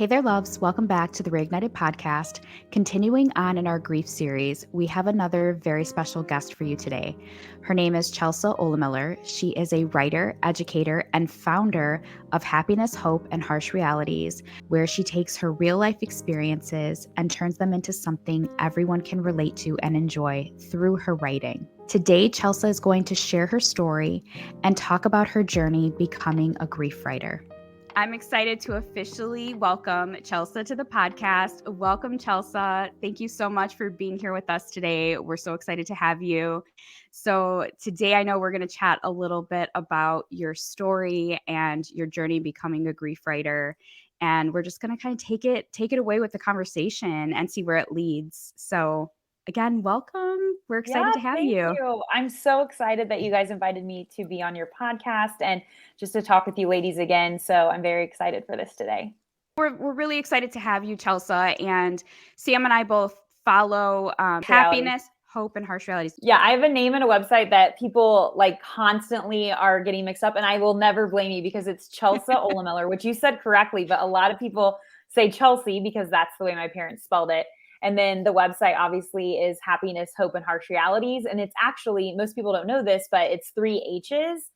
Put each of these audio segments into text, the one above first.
Hey there, loves. Welcome back to the Reignited podcast. Continuing on in our grief series, we have another very special guest for you today. Her name is Chelsea Ohlemiller. She is a writer, educator, and founder of Happiness, Hope, and Harsh Realities, where she takes her real life experiences and turns them into something everyone can relate to and enjoy through her writing. Today, Chelsea is going to share her story and talk about her journey becoming a grief writer. I'm excited to officially welcome Chelsea to the podcast. Welcome, Chelsea. Thank you so much for being here with us today. We're so excited to have you. So today I know we're going to chat a little bit about your story and your journey becoming a grief writer. And we're just going to kind of take it away with the conversation and see where it leads. So again, welcome. We're excited to have thank you. I'm so excited that you guys invited me to be on your podcast and just to talk with you ladies again. So I'm very excited for this today. We're really excited to have you, Chelsea. And Sam and I both follow Happiness, Hope, and Harsh Realities. Yeah, I have a name and a website that people like constantly are getting mixed up, and I will never blame you because it's Chelsea Ohlemiller, which you said correctly, but a lot of people say Chelsea because that's the way my parents spelled it. And then the website obviously is Happiness, Hope, and Harsh Realities. And it's actually, most people don't know this, but it's 3 H's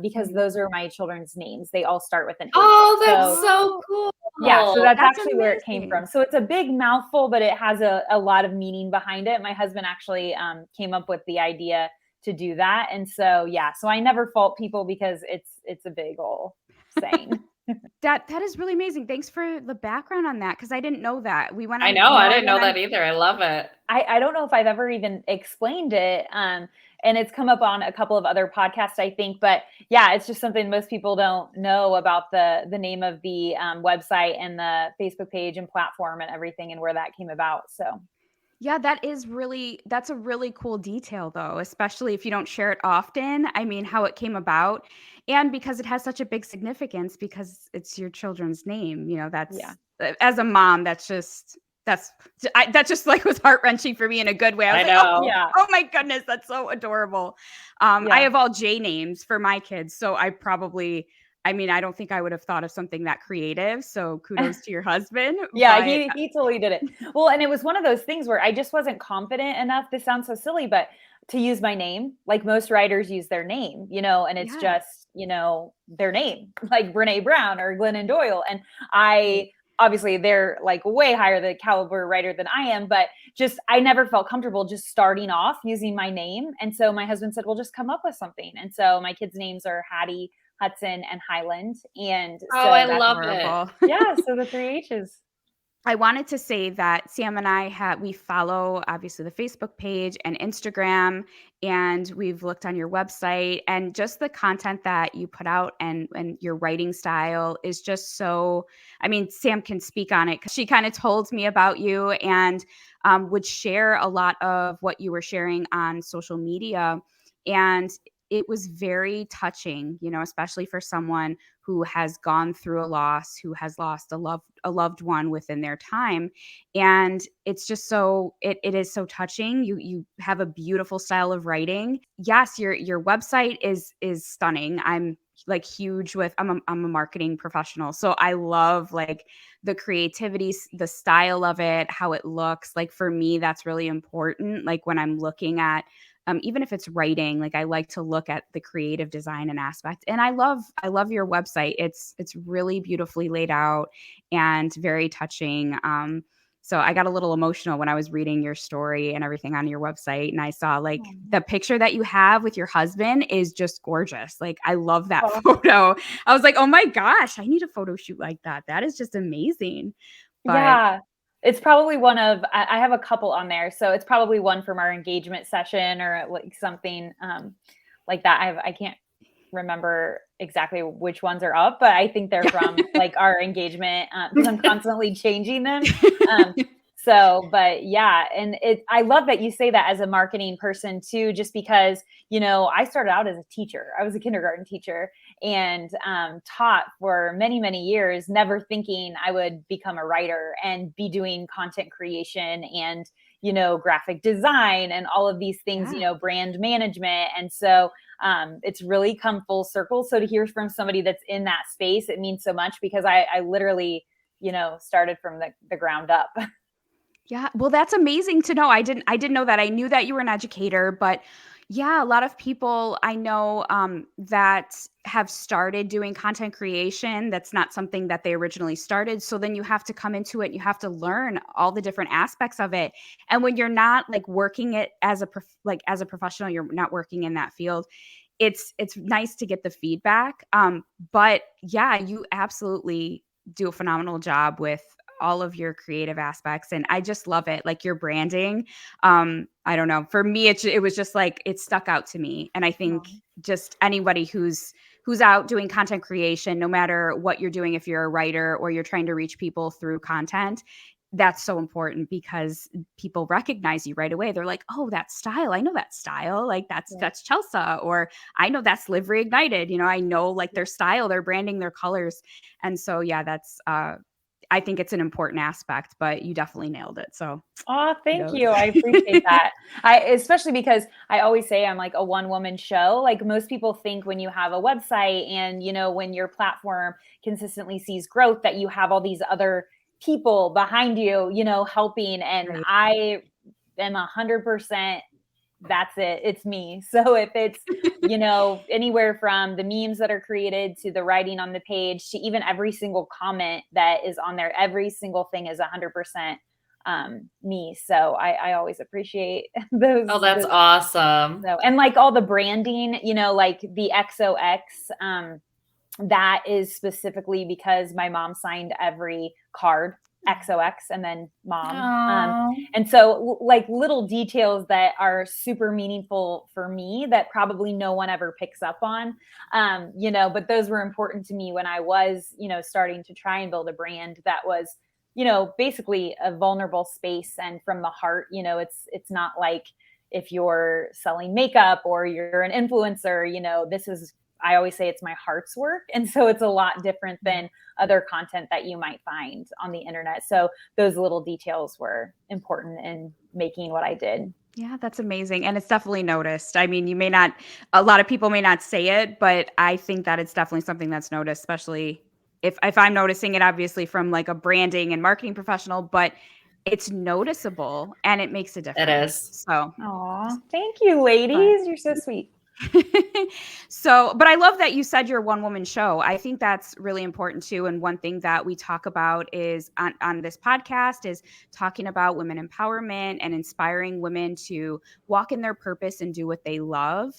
because those are my children's names. They all start with an H. Oh, that's so cool. Yeah, so that's actually amazing. Where it came from. So it's a big mouthful, but it has a lot of meaning behind it. My husband actually came up with the idea to do that. And so, yeah, so I never fault people because it's a big old saying. That is really amazing. Thanks for the background on that because I didn't know that. I didn't know that either. I love it. I don't know if I've ever even explained it. And it's come up on a couple of other podcasts, I think. But yeah, it's just something most people don't know about the name of the website and the Facebook page and platform and everything and where that came about. So. Yeah, that's a really cool detail though, especially if you don't share it often. I mean, how it came about and because it has such a big significance because it's your children's name, as a mom, that just like was heart-wrenching for me in a good way. I was like, oh my goodness, that's so adorable. I have all J names for my kids, so I don't think I would have thought of something that creative. So kudos to your husband. Yeah, he totally did it. Well, and it was one of those things where I just wasn't confident enough. This sounds so silly, but to use my name, like most writers use their name, and it's just, their name, like Brene Brown or Glennon Doyle. And obviously they're like way higher the caliber writer than I am, but just, I never felt comfortable just starting off using my name. And so my husband said, well, just come up with something. And so my kids' names are Hattie, Hudson, and Highland. And so I love it. Yeah. So the 3 H's. I wanted to say that Sam and I we follow obviously the Facebook page and Instagram, and we've looked on your website, and just the content that you put out and your writing style is just so, Sam can speak on it because she kind of told me about you and would share a lot of what you were sharing on social media. And it was very touching, especially for someone who has gone through a loss, who has lost a loved one within their time. And it's just it is so touching. You have a beautiful style of writing. Yes, your website is stunning. I'm like huge I'm a marketing professional. So I love like the creativity, the style of it, how it looks. Like for me, that's really important. Like when I'm looking at even if it's writing, like I like to look at the creative design and aspect. And I love your website. It's really beautifully laid out and very touching. So I got a little emotional when I was reading your story and everything on your website. And I saw like the picture that you have with your husband is just gorgeous. Like I love that photo. I was like, oh my gosh, I need a photo shoot like that. That is just amazing. But yeah. It's probably I have a couple on there. So it's probably one from our engagement session or like something like that. I can't remember exactly which ones are up, but I think they're from like our engagement because I'm constantly changing them. But yeah, and I love that you say that as a marketing person too, just because, I started out as a teacher. I was a kindergarten teacher and taught for many, many years, never thinking I would become a writer and be doing content creation and, graphic design and all of these things, brand management. And so it's really come full circle. So to hear from somebody that's in that space, it means so much because I literally started from the ground up. Yeah. Well, that's amazing to know. I didn't know that. I knew that you were an educator, but yeah, a lot of people I know that have started doing content creation. That's not something that they originally started. So then you have to come into it and you have to learn all the different aspects of it. And when you're not like working it as as a professional, you're not working in that field. It's nice to get the feedback. But yeah, you absolutely do a phenomenal job with all of your creative aspects, and I just love it. Like your branding. I don't know. For me, it was just like it stuck out to me, and I think just anybody who's out doing content creation, no matter what you're doing, if you're a writer or you're trying to reach people through content, that's so important because people recognize you right away. They're like, "Oh, that style. I know that style. Like that's Chelsea, or I know that's Live Reignited. I know like their style, their branding, their colors." And so yeah, that's I think it's an important aspect, but you definitely nailed it. So, oh, thank you. I appreciate that. Especially because I always say I'm like a one-woman show. Like most people think when you have a website and, when your platform consistently sees growth, that you have all these other people behind you, helping. And right. I am 100%. That's it. It's me. So if it's, anywhere from the memes that are created to the writing on the page to even every single comment that is on there, every single thing is 100% me. So I always appreciate those. Oh, that's awesome. So, and like all the branding, like the XOX, that is specifically because my mom signed every card XOX and then mom. And so like little details that are super meaningful for me that probably no one ever picks up on, but those were important to me when I was, starting to try and build a brand that was, basically a vulnerable space and from the heart. It's not like if you're selling makeup or you're an influencer, this is, I always say it's my heart's work. And so it's a lot different than other content that you might find on the internet. So those little details were important in making what I did. Yeah, that's amazing. And it's definitely noticed. I mean, a lot of people may not say it, but I think that it's definitely something that's noticed, especially if I'm noticing it obviously from like a branding and marketing professional, but it's noticeable and it makes a difference. It is. So, thank you, ladies. You're so sweet. So, but I love that you said you're a one-woman show. I think that's really important too. And one thing that we talk about is on this podcast is talking about women empowerment and inspiring women to walk in their purpose and do what they love,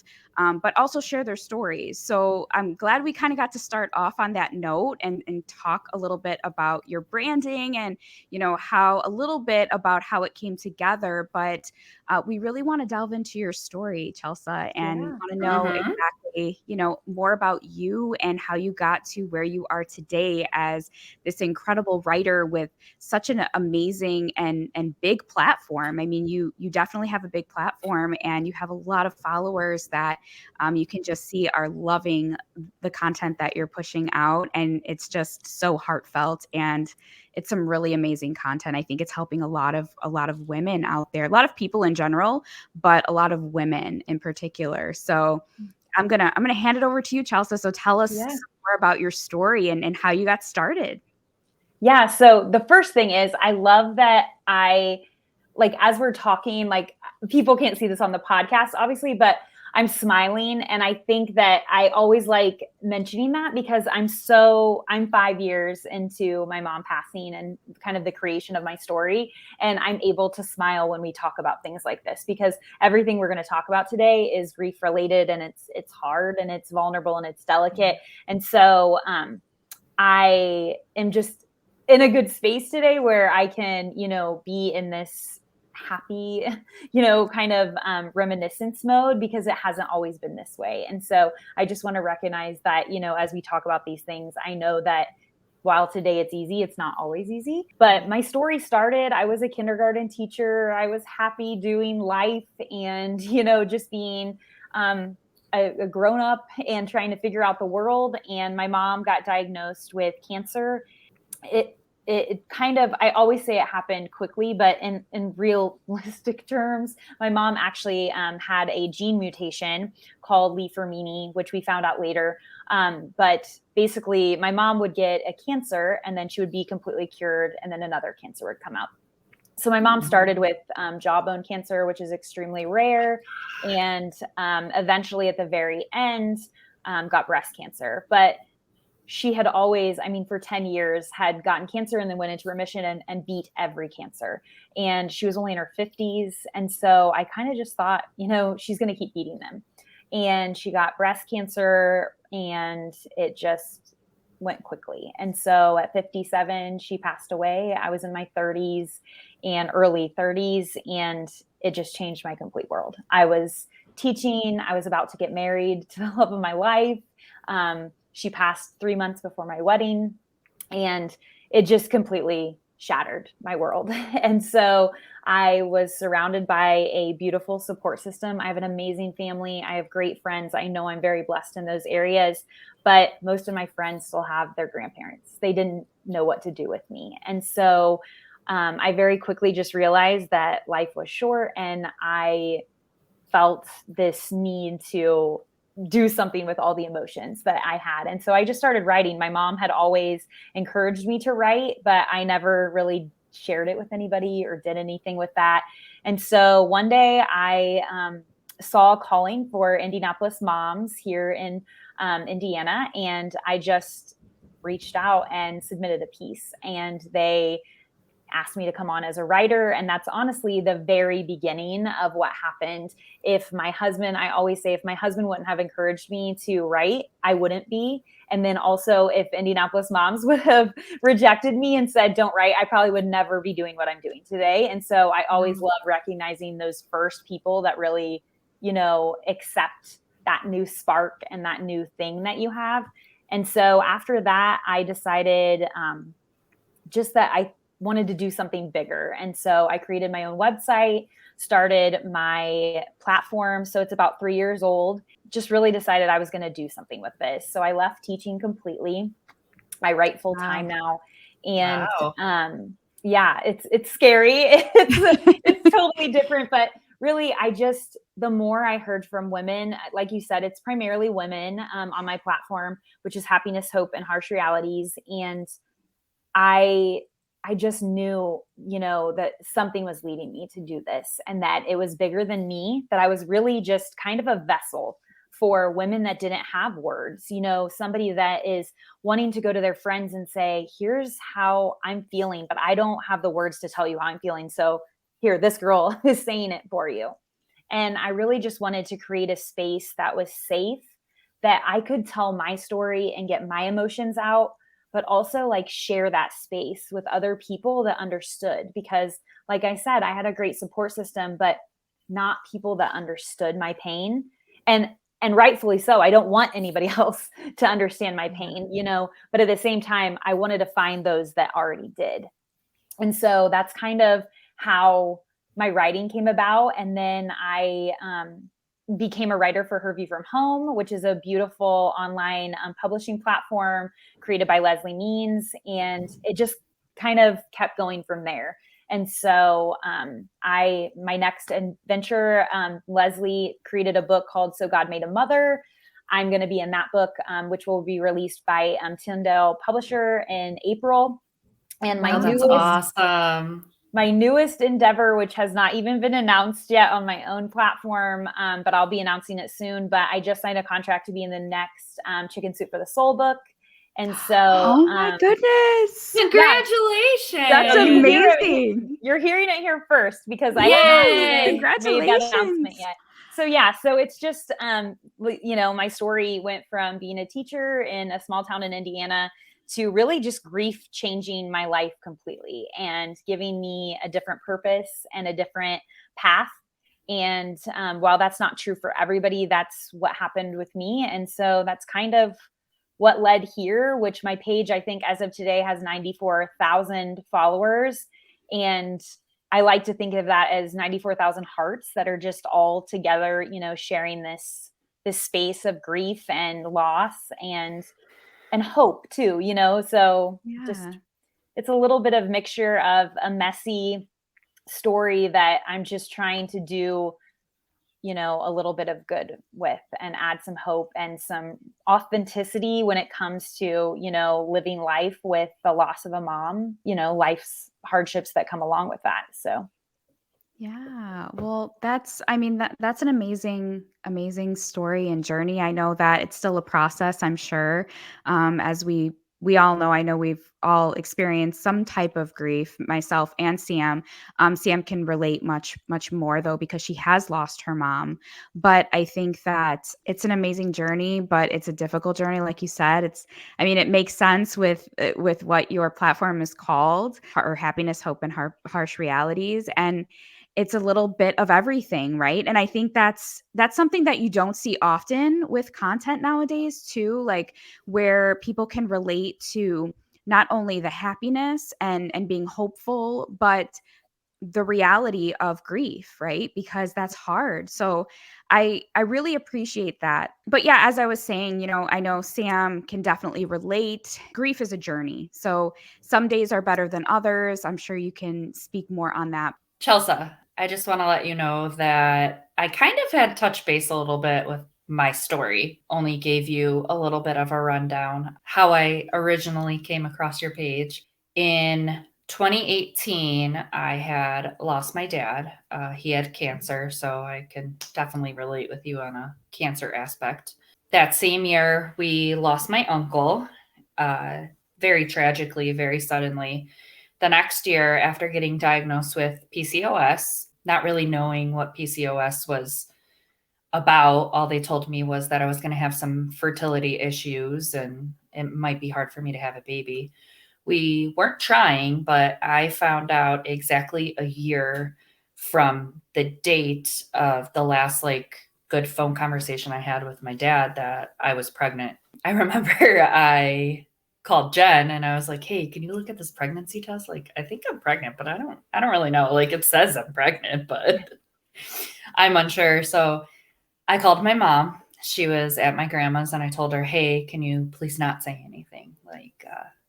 but also share their stories. So I'm glad we kind of got to start off on that note and talk a little bit about your branding and, how a little bit about how it came together. But we really want to delve into your story, Chelsea, and want to know exactly, more about you and how you got to where you are today as this incredible writer with such an amazing and big platform. I mean, you definitely have a big platform and you have a lot of followers that you can just see are loving the content that you're pushing out. And it's just so heartfelt and it's some really amazing content. I think it's helping a lot of women out there, a lot of people in general, but a lot of women in particular. So I'm gonna hand it over to you, Chelsea. So tell us more about your story and how you got started. Yeah. So the first thing is I love that as we're talking, like people can't see this on the podcast, obviously, but I'm smiling. And I think that I always like mentioning that because I'm 5 years into my mom passing and kind of the creation of my story. And I'm able to smile when we talk about things like this because everything we're going to talk about today is grief related and it's hard and it's vulnerable and it's delicate. And so I am just in a good space today where I can, be in this happy, kind of reminiscence mode because it hasn't always been this way. And so I just want to recognize that, as we talk about these things, I know that while today it's easy, it's not always easy. But my story started, I was a kindergarten teacher. I was happy doing life and, just being a grown up and trying to figure out the world. And my mom got diagnosed with cancer. It it kind of, I always say it happened quickly, but in realistic terms, my mom actually had a gene mutation called Li-Fermini, which we found out later. But basically, my mom would get a cancer, and then she would be completely cured, and then another cancer would come out. So my mom started with jawbone cancer, which is extremely rare, and eventually at the very end got breast cancer. But she had always, I mean, for 10 years had gotten cancer and then went into remission and beat every cancer. And she was only in her 50s. And so I kind of just thought, she's going to keep beating them. And she got breast cancer and it just went quickly. And so at 57, she passed away. I was in my 30s and early 30s, and it just changed my complete world. I was teaching, I was about to get married to the love of my life. She passed 3 months before my wedding, and it just completely shattered my world. And so I was surrounded by a beautiful support system. I have an amazing family. I have great friends. I know I'm very blessed in those areas, but most of my friends still have their grandparents. They didn't know what to do with me. And so I very quickly just realized that life was short, and I felt this need to do something with all the emotions that I had. And so I just started writing. My mom had always encouraged me to write, but I never really shared it with anybody or did anything with that. And so one day I saw a calling for Indianapolis moms here in Indiana. And I just reached out and submitted a piece, and they asked me to come on as a writer. And that's honestly the very beginning of what happened. I always say, if my husband wouldn't have encouraged me to write, I wouldn't be. And then also, if Indianapolis moms would have rejected me and said, don't write, I probably would never be doing what I'm doing today. And so I always love recognizing those first people that really, accept that new spark and that new thing that you have. And so after that, I decided just that I wanted to do something bigger. And so I created my own website, started my platform. So it's about 3 years old. Just really decided I was going to do something with this. So I left teaching completely. I write full time now. And yeah, it's scary. It's totally different, but really, the more I heard from women, like you said, it's primarily women on my platform, which is Happiness, Hope, and Harsh Realities. And I just knew, that something was leading me to do this, and that it was bigger than me, that I was really just kind of a vessel for women that didn't have words, somebody that is wanting to go to their friends and say, here's how I'm feeling, but I don't have the words to tell you how I'm feeling. So here, this girl is saying it for you. And I really just wanted to create a space that was safe, that I could tell my story and get my emotions out, but also share that space with other people that understood. Because like I said, I had a great support system, but not people that understood my pain. And rightfully so. I don't want anybody else to understand my pain, but at the same time, I wanted to find those that already did. And so that's kind of how my writing came about. And then I became a writer for Her View from Home, which is a beautiful online publishing platform created by Leslie Means. And it just kind of kept going from there. And so my next adventure, Leslie created a book called So God Made a Mother. I'm going to be in that book, which will be released by Tyndale Publisher in April. And my newest endeavor, which has not even been announced yet on my own platform, but I'll be announcing it soon. But I just signed a contract to be in the next Chicken Soup for the Soul book. And so, oh my goodness! Congratulations! That's amazing. You're hearing it here first, because I haven't made that announcement yet. So yeah, so it's just my story went from being a teacher in a small town in Indiana to really just grief changing my life completely and giving me a different purpose and a different path. And while that's not true for everybody, that's what happened with me. And so that's kind of what led here, which my page, I think as of today, has 94,000 followers. And I like to think of that as 94,000 hearts that are just all together, sharing this space of grief and loss and hope too, so just, it's a little bit of mixture of a messy story that I'm just trying to do, a little bit of good with, and add some hope and some authenticity when it comes to, living life with the loss of a mom, life's hardships that come along with that. So Yeah. Well, that's that's an amazing story and journey. I know that it's still a process, I'm sure. As we all know, I know we've all experienced some type of grief, myself and Sam. Sam can relate much more though, because she has lost her mom. But I think that it's an amazing journey, but it's a difficult journey, like you said. It makes sense with what your platform is called, or happiness, hope, and harsh realities. And it's a little bit of everything, right? And I think that's something that you don't see often with content nowadays too, like where people can relate to not only the happiness and being hopeful, but the reality of grief, right? Because that's hard. So I really appreciate that. But yeah, as I was saying, I know Sam can definitely relate. Grief is a journey. So some days are better than others. I'm sure you can speak more on that. Chelsea, I just want to let you know that I kind of had touched base a little bit with my story, only gave you a little bit of a rundown how I originally came across your page. In 2018, I had lost my dad. He had cancer, so I can definitely relate with you on a cancer aspect. That same year, we lost my uncle, very tragically, very suddenly. The next year, after getting diagnosed with PCOS, not really knowing what PCOS was about, all they told me was that I was going to have some fertility issues and it might be hard for me to have a baby. We weren't trying, but I found out exactly a year from the date of the last good phone conversation I had with my dad that I was pregnant. I remember I called Jen and I was like, "Hey, can you look at this pregnancy test? I think I'm pregnant, but I don't really know. It says I'm pregnant, but I'm unsure." So I called my mom. She was at my grandma's and I told her, "Hey, can you please not say anything?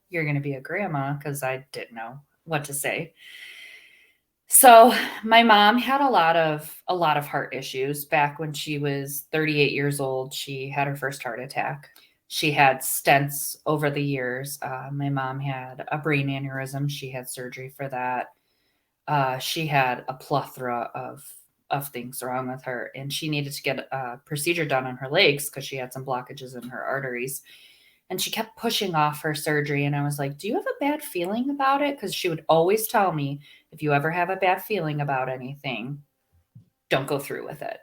You're going to be a grandma," because I didn't know what to say. So my mom had a lot of heart issues. Back when she was 38 years old, she had her first heart attack. She had stents over the years. My mom had a brain aneurysm. She had surgery for that. She had a plethora of things wrong with her, and she needed to get a procedure done on her legs because she had some blockages in her arteries. And she kept pushing off her surgery. And I was like, "Do you have a bad feeling about it?" Because she would always tell me, "If you ever have a bad feeling about anything, don't go through with it.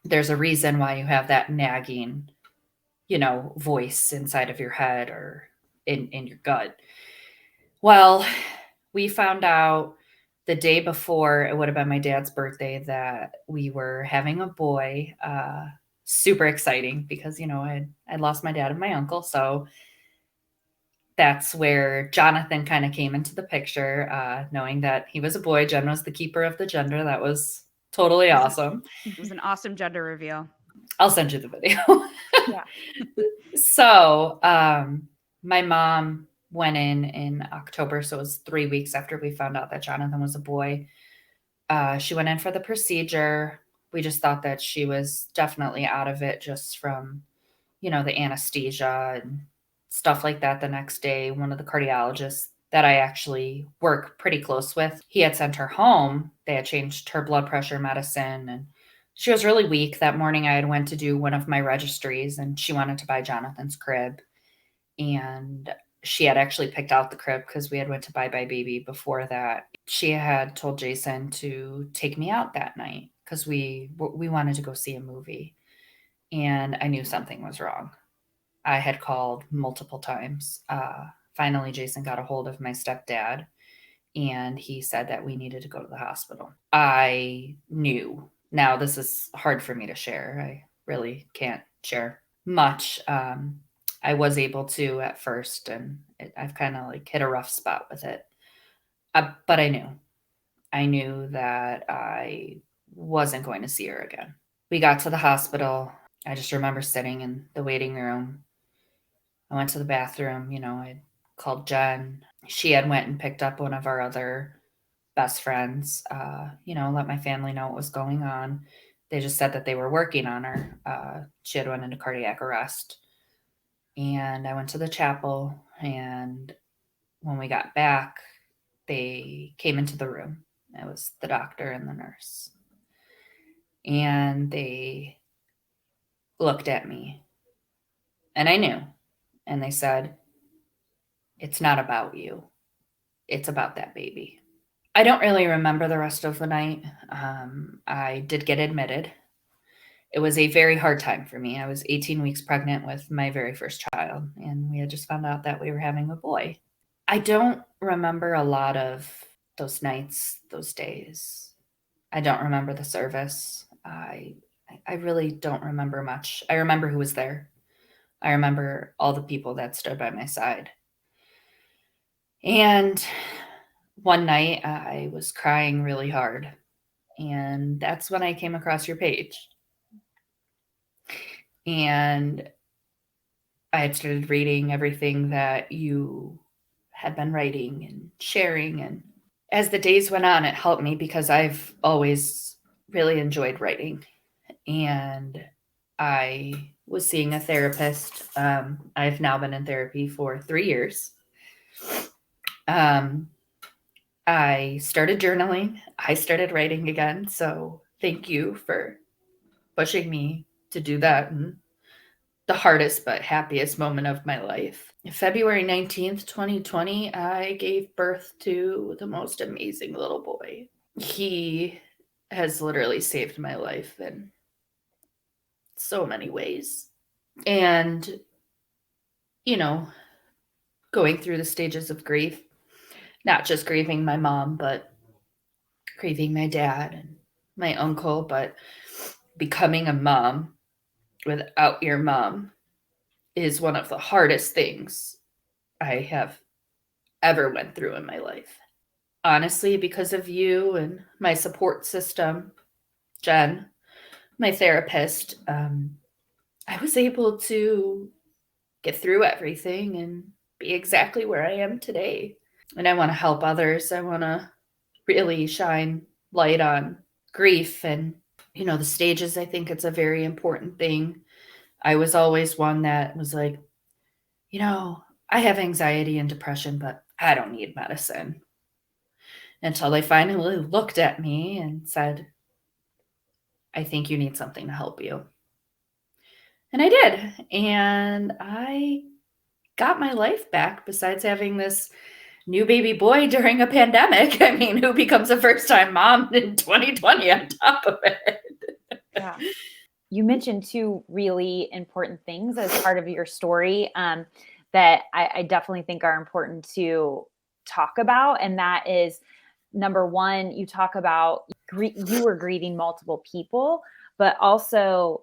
There's a reason why you have that nagging, voice inside of your head or in your gut." Well, we found out the day before, it would have been my dad's birthday, that we were having a boy. Super exciting because, I lost my dad and my uncle. So that's where Jonathan kind of came into the picture, knowing that he was a boy. Jen was the keeper of the gender. That was totally awesome. It was an awesome gender reveal. I'll send you the video. Yeah. So my mom went in October. So it was 3 weeks after we found out that Jonathan was a boy. She went in for the procedure. We just thought that she was definitely out of it just from, the anesthesia and stuff like that. The next day, one of the cardiologists that I actually work pretty close with, he had sent her home. They had changed her blood pressure medicine and she was really weak. That morning I had went to do one of my registries and she wanted to buy Jonathan's crib. And she had actually picked out the crib because we had went to Bye Bye Baby before that. She had told Jason to take me out that night because we wanted to go see a movie. And I knew something was wrong. I had called multiple times. Finally, Jason got a hold of my stepdad, and he said that we needed to go to the hospital. I knew. Now, this is hard for me to share. I really can't share much. I was able to at first, and I've kind of hit a rough spot with it. But I knew. I knew that I wasn't going to see her again. We got to the hospital. I just remember sitting in the waiting room. I went to the bathroom, I called Jen. She had went and picked up one of our other best friends, let my family know what was going on. They just said that they were working on her. She had went into cardiac arrest. And I went to the chapel, and when we got back, they came into the room. It was the doctor and the nurse. And they looked at me, and I knew. And they said, "It's not about you. It's about that baby." I don't really remember the rest of the night. I did get admitted. It was a very hard time for me. I was 18 weeks pregnant with my very first child, and we had just found out that we were having a boy. I don't remember a lot of those nights, those days. I don't remember the service. I really don't remember much. I remember who was there. I remember all the people that stood by my side. And one night I was crying really hard, and that's when I came across your page. And I had started reading everything that you had been writing and sharing. And as the days went on, it helped me because I've always really enjoyed writing. And I was seeing a therapist. I've now been in therapy for 3 years. I started journaling. I started writing again. So thank you for pushing me to do that. And the hardest but happiest moment of my life. February 19th, 2020, I gave birth to the most amazing little boy. He has literally saved my life in so many ways. And, going through the stages of grief, not just grieving my mom, but grieving my dad and my uncle, but becoming a mom without your mom is one of the hardest things I have ever went through in my life. Honestly, because of you and my support system, Jen, my therapist, I was able to get through everything and be exactly where I am today. And I want to help others. I want to really shine light on grief and, the stages. I think it's a very important thing. I was always one that was like, I have anxiety and depression, but I don't need medicine. Until they finally looked at me and said, "I think you need something to help you." And I did. And I got my life back besides having this new baby boy during a pandemic. I mean, who becomes a first-time mom in 2020 on top of it? Yeah. You mentioned two really important things as part of your story that I definitely think are important to talk about. And that is, number one, you talk about you were grieving multiple people, but also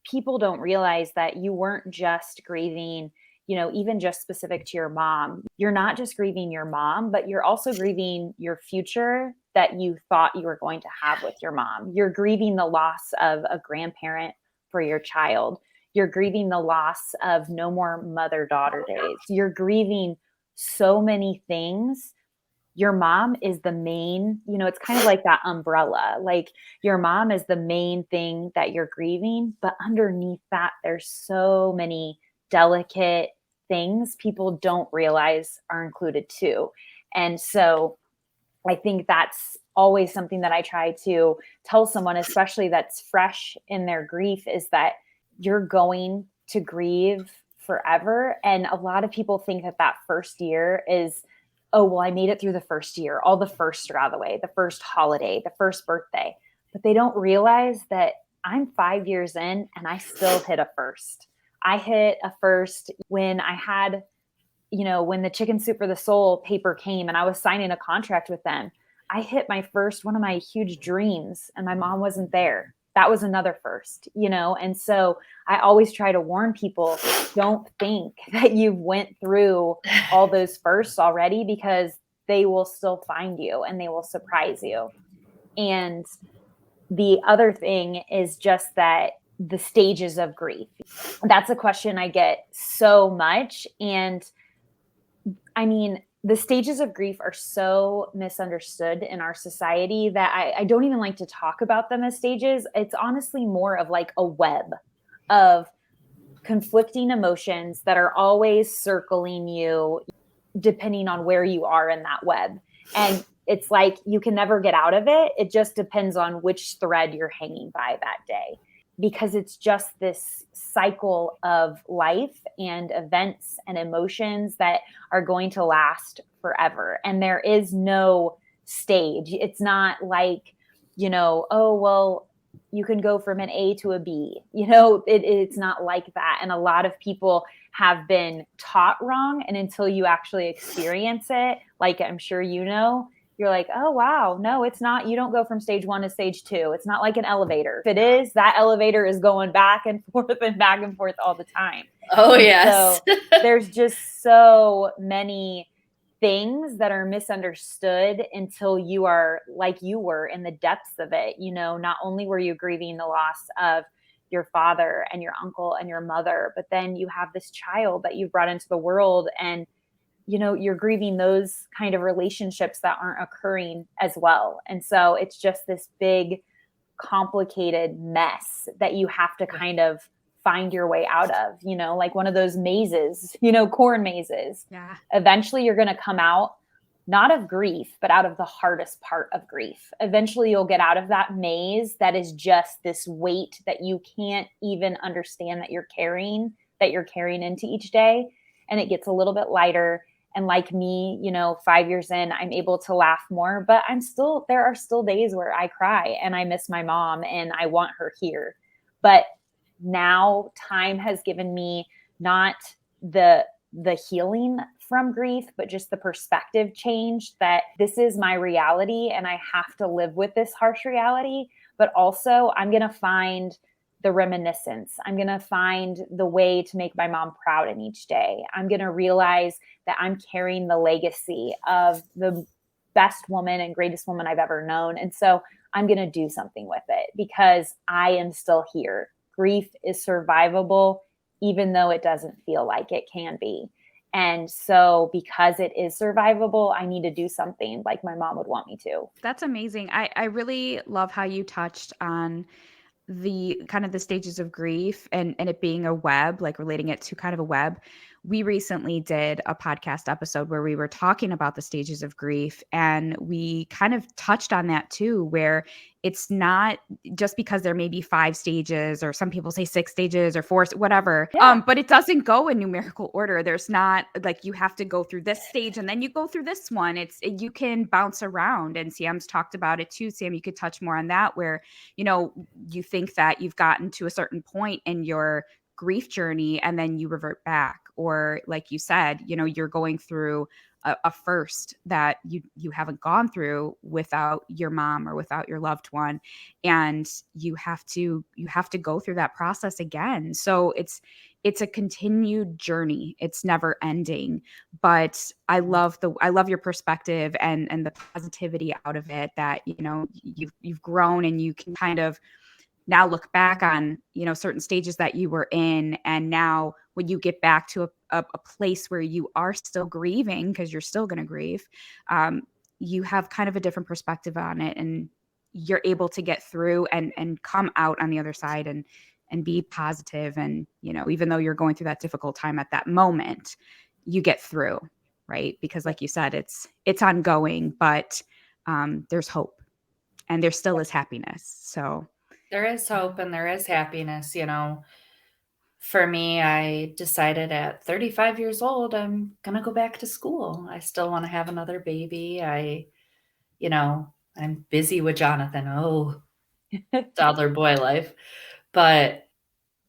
people don't realize that you weren't just grieving, even just specific to your mom. You're not just grieving your mom, but you're also grieving your future that you thought you were going to have with your mom. You're grieving the loss of a grandparent for your child. You're grieving the loss of no more mother-daughter days. You're grieving so many things. Your mom is the main, it's kind of like that umbrella. Like your mom is the main thing that you're grieving, but underneath that, there's so many delicate things people don't realize are included too. And so I think that's always something that I try to tell someone, especially that's fresh in their grief, is that you're going to grieve forever. And a lot of people think that first year is, oh, well, I made it through the first year. All the firsts are out of the way, the first holiday, the first birthday. But they don't realize that I'm 5 years in and I still hit a first. I hit a first when I had, when the Chicken Soup for the Soul paper came and I was signing a contract with them. I hit my first, one of my huge dreams, and my mom wasn't there. That was another first, And so I always try to warn people, don't think that you went through all those firsts already, because they will still find you and they will surprise you. And the other thing is just that the stages of grief. That's a question I get so much. And I mean, the stages of grief are so misunderstood in our society that I don't even like to talk about them as stages. It's honestly more of like a web of conflicting emotions that are always circling you depending on where you are in that web. And it's like you can never get out of it. It just depends on which thread you're hanging by that day, because it's just this cycle of life and events and emotions that are going to last forever. And there is no stage. It's not like, oh, well, you can go from an A to a B. It's not like that. And a lot of people have been taught wrong. And until you actually experience it, like I'm sure you're like, oh, wow, no, it's not. You don't go from stage 1 to stage 2. It's not like an elevator. If it is, that elevator is going back and forth all the time. Oh, and yes. So there's just so many things that are misunderstood until you are like you were in the depths of it. Not only were you grieving the loss of your father and your uncle and your mother, but then you have this child that you've brought into the world, and you're grieving those kind of relationships that aren't occurring as well. And so it's just this big, complicated mess that you have to kind of find your way out of, like one of those mazes, corn mazes. Yeah. Eventually you're going to come out, not of grief, but out of the hardest part of grief. Eventually you'll get out of that maze that is just this weight that you can't even understand that you're carrying into each day. And it gets a little bit lighter. And like me, 5 years in, I'm able to laugh more, but there are still days where I cry and I miss my mom and I want her here. But now time has given me not the healing from grief, but just the perspective change that this is my reality and I have to live with this harsh reality. But also I'm going to find the reminiscence. I'm going to find the way to make my mom proud in each day. I'm going to realize that I'm carrying the legacy of the best woman and greatest woman I've ever known. And so I'm going to do something with it because I am still here. Grief is survivable, even though it doesn't feel like it can be. And so because it is survivable, I need to do something like my mom would want me to. That's amazing. I really love how you touched on the kind of the stages of grief and it being a web, like relating it to kind of a web. We recently did a podcast episode where we were talking about the stages of grief, and we kind of touched on that too, where it's not just because there may be 5 stages, or some people say 6 stages or 4, whatever. Yeah. But it doesn't go in numerical order. There's not like you have to go through this stage and then you go through this one. You can bounce around, and Sam's talked about it too. Sam, you could touch more on that, where you think that you've gotten to a certain point in your grief journey and then you revert back, or like you said, you're going through a first that you haven't gone through without your mom or without your loved one, and you have to go through that process again. So it's a continued journey. It's never ending. But I love your perspective and the positivity out of it, that you've grown and you can kind of now look back on certain stages that you were in, and now when you get back to a place where you are still grieving, because you're still going to grieve, you have kind of a different perspective on it, and you're able to get through and come out on the other side and be positive. And even though you're going through that difficult time at that moment, you get through, right? Because like you said, it's ongoing, but there's hope, and there still is happiness. So there is hope and there is happiness. For me, I decided at 35 years old, I'm going to go back to school. I still want to have another baby. I'm busy with Jonathan. Oh, toddler boy life. But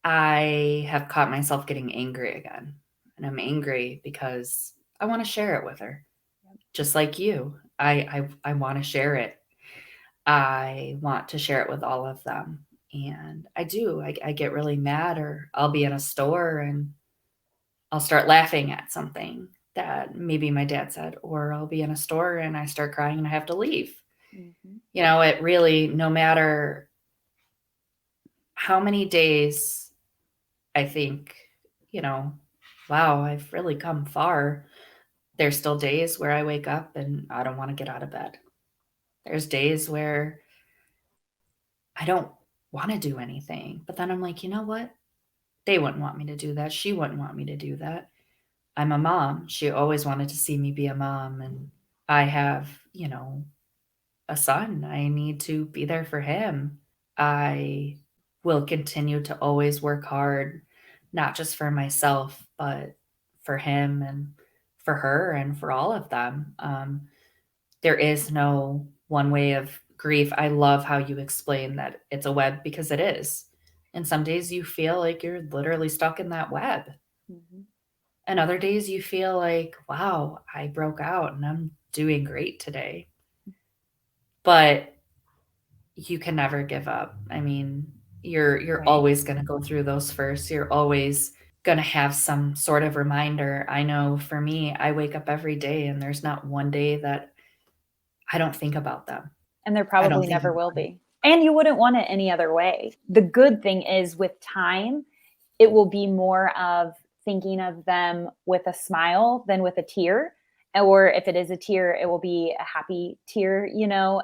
I have caught myself getting angry again. And I'm angry because I want to share it with her. Just like you. I want to share it. I want to share it with all of them. And I do. I get really mad, or I'll be in a store and I'll start laughing at something that maybe my dad said, or I'll be in a store and I start crying and I have to leave. Mm-hmm. It really, no matter how many days I think, wow, I've really come far. There's still days where I wake up and I don't want to get out of bed. There's days where I don't want to do anything, but then I'm like, you know what? They wouldn't want me to do that. She wouldn't want me to do that. I'm a mom. She always wanted to see me be a mom, and I have, a son. I need to be there for him. I will continue to always work hard, not just for myself, but for him and for her and for all of them. There is no one way of grief. I love how you explain that it's a web, because it is. And some days you feel like you're literally stuck in that web. Mhm. And other days you feel like, wow, I broke out and I'm doing great today. But you can never give up. I mean, you're Right. always going to go through those first. You're always going to have some sort of reminder. I know for me, I wake up every day and there's not one day that I don't think about them. And there I don't probably think never about will them. be. And you wouldn't want it any other way. The good thing is, with time, it will be more of thinking of them with a smile than with a tear. Or if it is a tear, it will be a happy tear,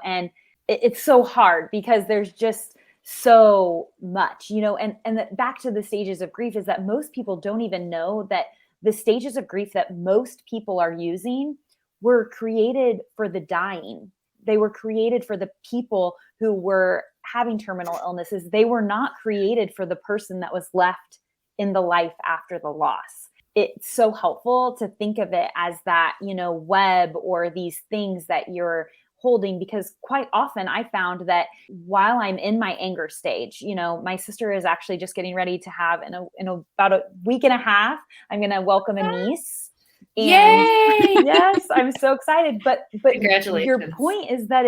and it's so hard because there's just so much, and back to the stages of grief is that most people don't even know that the stages of grief that most people are using were created for the dying. They were created for the people who were having terminal illnesses. They were not created for the person that was left in the life after the loss. It's so helpful to think of it as that, web or these things that you're holding, because quite often I found that while I'm in my anger stage, my sister is actually just getting ready to have in about a week and a half, I'm going to welcome a niece. And Yay! yes, I'm so excited. But Congratulations. your point is that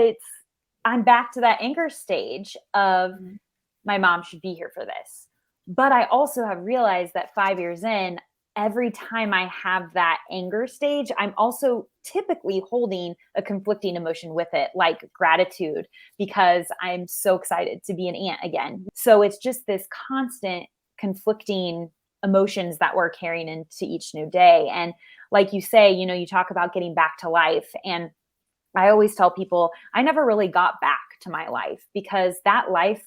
I'm back to that anger stage of my mom should be here for this. But I also have realized that 5 years in, every time I have that anger stage, I'm also typically holding a conflicting emotion with it, like gratitude, because I'm so excited to be an aunt again. So it's just this constant conflicting emotions that we're carrying into each new day. And like you say, you talk about getting back to life. And I always tell people I never really got back to my life, because that life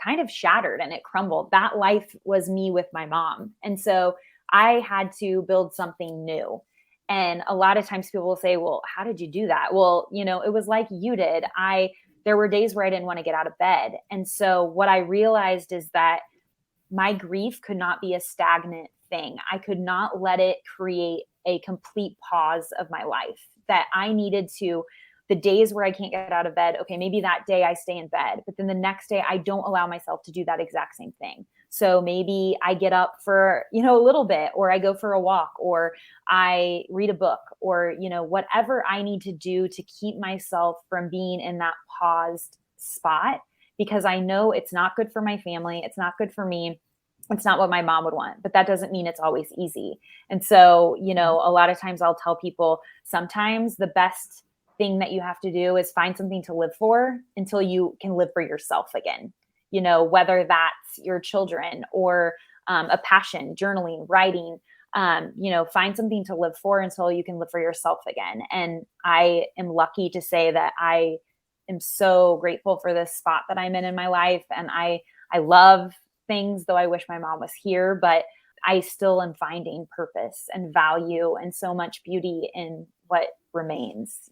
kind of shattered and it crumbled. That life was me with my mom. And so I had to build something new. And a lot of times people will say, well, how did you do that? Well, it was like you did. There were days where I didn't want to get out of bed. And so what I realized is that my grief could not be a stagnant thing. I could not let it create a complete pause of my life, that I needed to, the days where I can't get out of bed, okay, maybe that day I stay in bed, but then the next day I don't allow myself to do that exact same thing. So maybe I get up for, a little bit, or I go for a walk, or I read a book, or, whatever I need to do to keep myself from being in that paused spot, because I know it's not good for my family. It's not good for me. It's not what my mom would want, but that doesn't mean it's always easy. And so, a lot of times I'll tell people, sometimes the best thing that you have to do is find something to live for until you can live for yourself again, whether that's your children or a passion, journaling, writing, find something to live for until you can live for yourself again. And I am lucky to say that I am so grateful for this spot that I'm in my life. And I love things, though I wish my mom was here, but I still am finding purpose and value and so much beauty in what remains,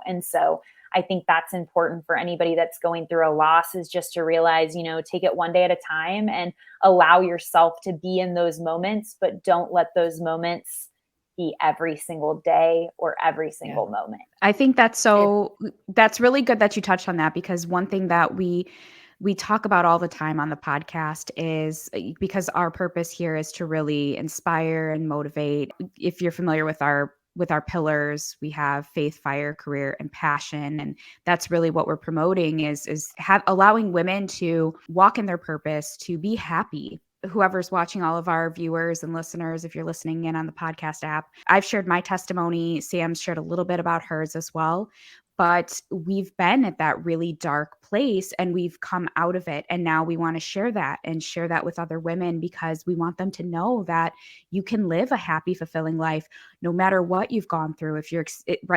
And so I think that's important for anybody that's going through a loss, is just to realize, take it one day at a time and allow yourself to be in those moments, but don't let those moments be every single day or every single moment. I think that's really good that you touched on that, because one thing that we talk about all the time on the podcast is, because our purpose here is to really inspire and motivate. If you're familiar with our pillars, we have faith, fire, career, and passion. And that's really what we're promoting, is allowing women to walk in their purpose, to be happy. Whoever's watching, all of our viewers and listeners, if you're listening in on the podcast app, I've shared my testimony. Sam's shared a little bit about hers as well. but we've been at that really dark place and we've come out of it. And now we want to share that and share that with other women, because we want them to know that you can live a happy, fulfilling life no matter what you've gone through. If you're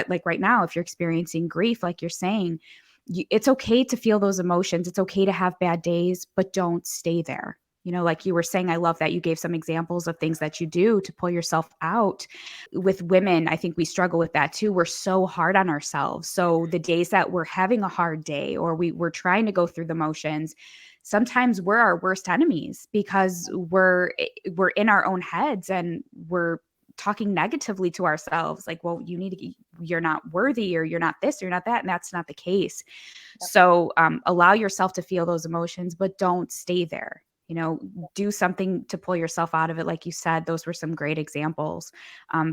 like right now, if you're experiencing grief, like you're saying, it's okay to feel those emotions. It's okay to have bad days, but don't stay there. Like you were saying, I love that you gave some examples of things that you do to pull yourself out. With women, I think we struggle with that too. We're so hard on ourselves. So the days that we're having a hard day, or we're trying to go through the motions, sometimes we're our worst enemies, because we're in our own heads and we're talking negatively to ourselves, like, well, you're not worthy, or you're not this, or you're not that. And that's not the case. So allow yourself to feel those emotions, but don't stay there. Do something to pull yourself out of it. Like you said, those were some great examples.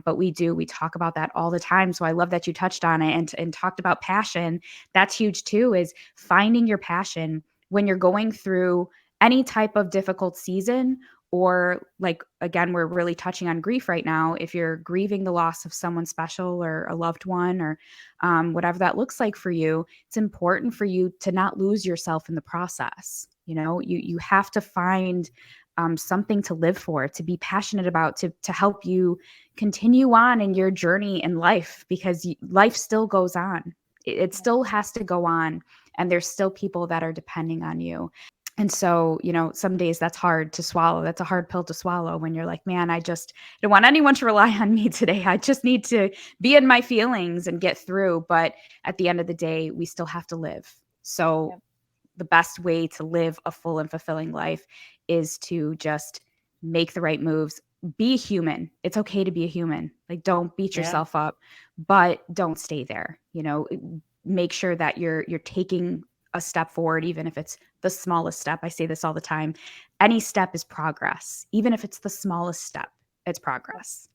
But we talk about that all the time. So I love that you touched on it and talked about passion. That's huge too, is finding your passion when you're going through any type of difficult season. Or like, again, we're really touching on grief right now. If you're grieving the loss of someone special or a loved one, or whatever that looks like for you, it's important for you to not lose yourself in the process. You have to find something to live for, to be passionate about, to help you continue on in your journey in life, because life still goes on. It still has to go on. And there's still people that are depending on you. And so, some days that's hard to swallow. That's a hard pill to swallow when you're like, man, I just don't want anyone to rely on me today. I just need to be in my feelings and get through. But at the end of the day, we still have to live. So the best way to live a full and fulfilling life is to just make the right moves. Be human. It's okay to be a human. Like, don't beat yourself up, but don't stay there. Make sure that you're taking a step forward, even if it's the smallest step. I say this all the time. Any step is progress. Even if it's the smallest step, it's progress.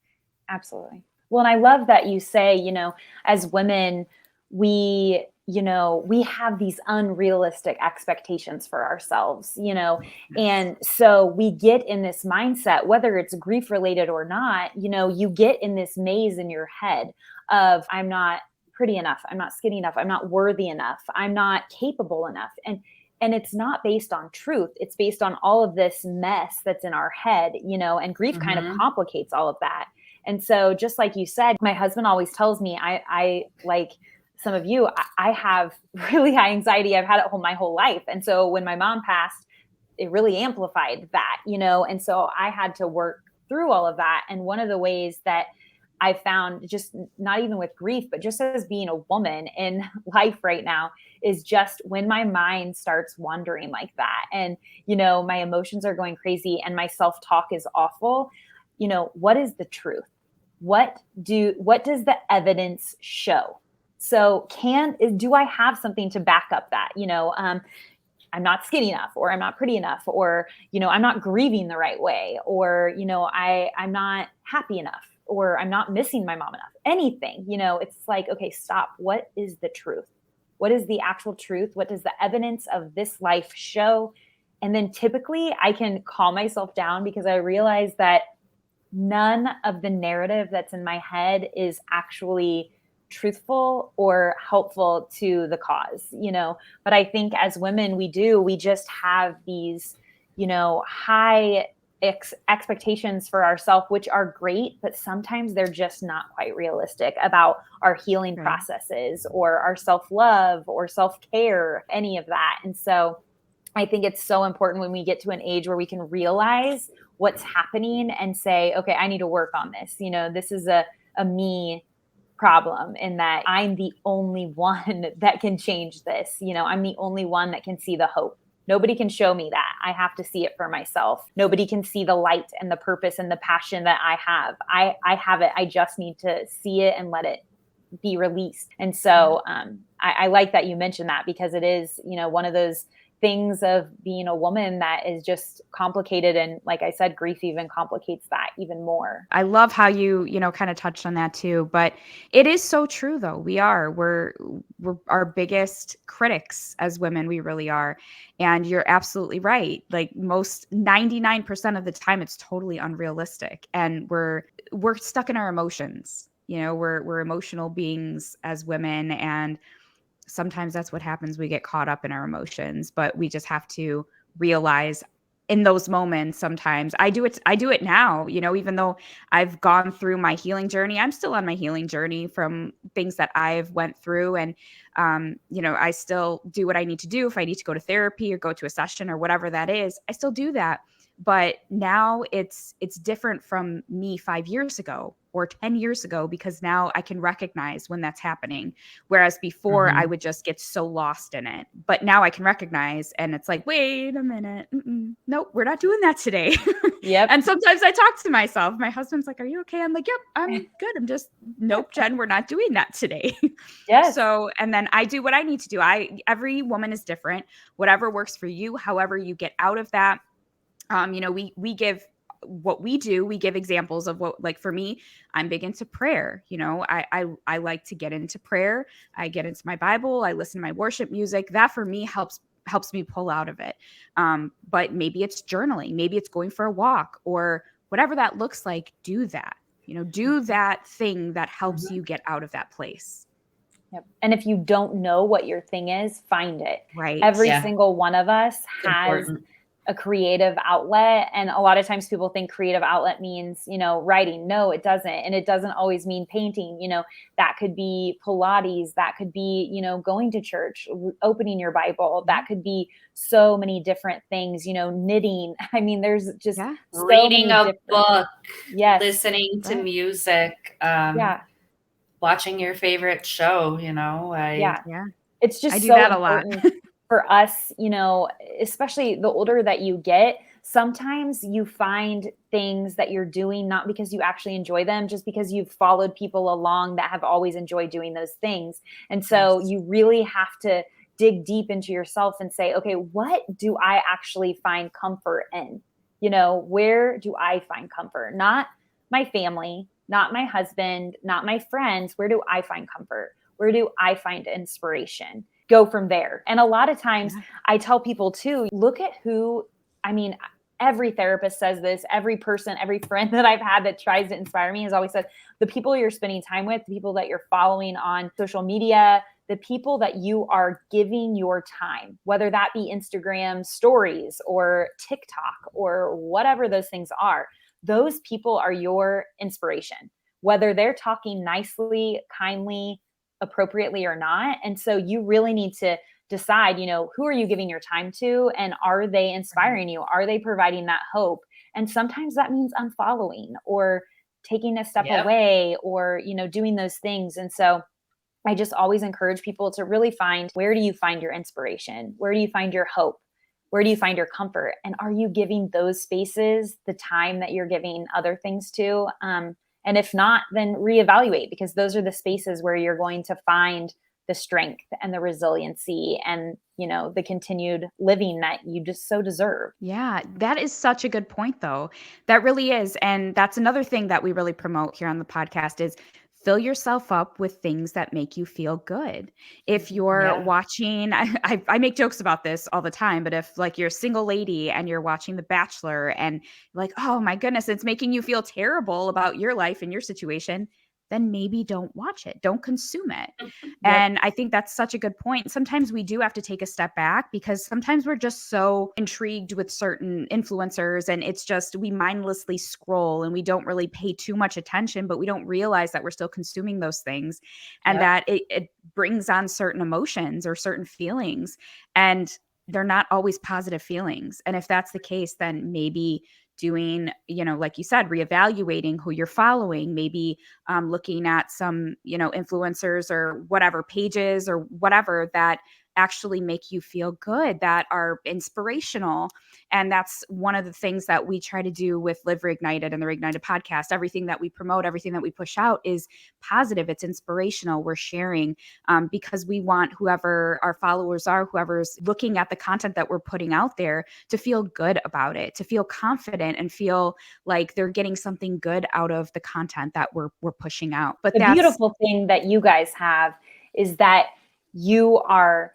Absolutely. Well, and I love that you say, as women, we have these unrealistic expectations for ourselves, and so we get in this mindset, whether it's grief related or not, you get in this maze in your head of, I'm not pretty enough, I'm not skinny enough, I'm not worthy enough, I'm not capable enough. And it's not based on truth. It's based on all of this mess that's in our head, and grief kind of complicates all of that. And so just like you said, my husband always tells me, I like some of you, I have really high anxiety. I've had it my whole life. And so when my mom passed, it really amplified that, and so I had to work through all of that. And one of the ways that I found, just not even with grief, but just as being a woman in life right now, is just when my mind starts wandering like that, and, my emotions are going crazy and my self-talk is awful, what is the truth? What does the evidence show? So do I have something to back up that, I'm not skinny enough, or I'm not pretty enough, or, I'm not grieving the right way, or, I'm not happy enough, or I'm not missing my mom enough, anything, it's like, okay, stop. What is the truth? What is the actual truth? What does the evidence of this life show? And then typically I can calm myself down, because I realize that none of the narrative that's in my head is actually truthful or helpful to the cause, but I think as women, we just have these, high expectations for ourselves, which are great, but sometimes they're just not quite realistic about our healing processes, or our self-love, or self-care, any of that. And so I think it's so important when we get to an age where we can realize what's happening and say, okay, I need to work on this. This is a me problem, in that I'm the only one that can change this. I'm the only one that can see the hope. Nobody can show me that. I have to see it for myself. Nobody can see the light and the purpose and the passion that I have. I have it. I just need to see it and let it be released. And so I like that you mentioned that, because it is, one of those things of being a woman that is just complicated. And like I said, grief even complicates that even more. I love how you kind of touched on that too, but it is so true though. We're our biggest critics as women. We really are. And you're absolutely right. Like 99% of the time, it's totally unrealistic. And we're stuck in our emotions. We're emotional beings as women. And sometimes that's what happens. We get caught up in our emotions, but we just have to realize in those moments, sometimes I do it now, even though I've gone through my healing journey, I'm still on my healing journey from things that I've went through. And, I still do what I need to do. If I need to go to therapy or go to a session or whatever that is, I still do that. But now it's different from me 5 years ago or 10 years ago, because now I can recognize when that's happening. Whereas before I would just get so lost in it. But now I can recognize, and it's like, wait a minute. Nope, we're not doing that today. Yep. And sometimes I talk to myself. My husband's like, are you okay? I'm like, yep, I'm good. I'm just, nope, Jen, we're not doing that today. Yes. So, and then I do what I need to do. Every woman is different, whatever works for you, however you get out of that. We give what we do, we give examples of what, like for me, I'm big into prayer. I like to get into prayer. I get into my Bible. I listen to my worship music. That for me helps me pull out of it. But maybe it's journaling, maybe it's going for a walk, or whatever that looks like. Do that, do that thing that helps you get out of that place. Yep. And if you don't know what your thing is, find it. Right. Every single one of us has a creative outlet. And a lot of times people think creative outlet means, writing. No, it doesn't. And it doesn't always mean painting. That could be Pilates. That could be, going to church, opening your Bible. That could be so many different things, knitting. I mean, there's just so reading many a book, listening to music, watching your favorite show, It's just I do so that important a lot. for us, especially the older that you get. Sometimes you find things that you're doing not because you actually enjoy them, just because you've followed people along that have always enjoyed doing those things. And so you really have to dig deep into yourself and say, okay, what do I actually find comfort in? Where do I find comfort? Not my family, not my husband, not my friends. Where do I find comfort? Where do I find inspiration? Go from there. And a lot of times I tell people too, look at every therapist says this, every person, every friend that I've had that tries to inspire me has always said, the people you're spending time with, the people that you're following on social media, the people that you are giving your time, whether that be Instagram stories or TikTok or whatever those things are, those people are your inspiration, whether they're talking nicely, kindly, appropriately or not. And so you really need to decide, who are you giving your time to, and are they inspiring you? Are they providing that hope? And sometimes that means unfollowing or taking a step away or, doing those things. And so I just always encourage people to really find, where do you find your inspiration? Where do you find your hope? Where do you find your comfort? And are you giving those spaces the time that you're giving other things to? And if not, then reevaluate, because those are the spaces where you're going to find the strength and the resiliency and, the continued living that you just so deserve. Yeah, that is such a good point, though. That really is. And that's another thing that we really promote here on the podcast is fill yourself up with things that make you feel good. If you're watching, I make jokes about this all the time, but if like you're a single lady and you're watching The Bachelor and like, oh my goodness, it's making you feel terrible about your life and your situation, then maybe don't watch it. Don't consume it. And I think that's such a good point. Sometimes we do have to take a step back because sometimes we're just so intrigued with certain influencers and it's just we mindlessly scroll and we don't really pay too much attention, but we don't realize that we're still consuming those things and that it brings on certain emotions or certain feelings. And they're not always positive feelings. And if that's the case, then maybe doing, like you said, reevaluating who you're following, maybe looking at some, influencers or whatever pages or whatever that actually make you feel good, that are inspirational. And that's one of the things that we try to do with Live Reignited and the Reignited podcast. Everything that we promote, everything that we push out is positive. It's inspirational. We're sharing because we want whoever our followers are, whoever's looking at the content that we're putting out there to feel good about it, to feel confident and feel like they're getting something good out of the content that we're pushing out. But the beautiful thing that you guys have is that you are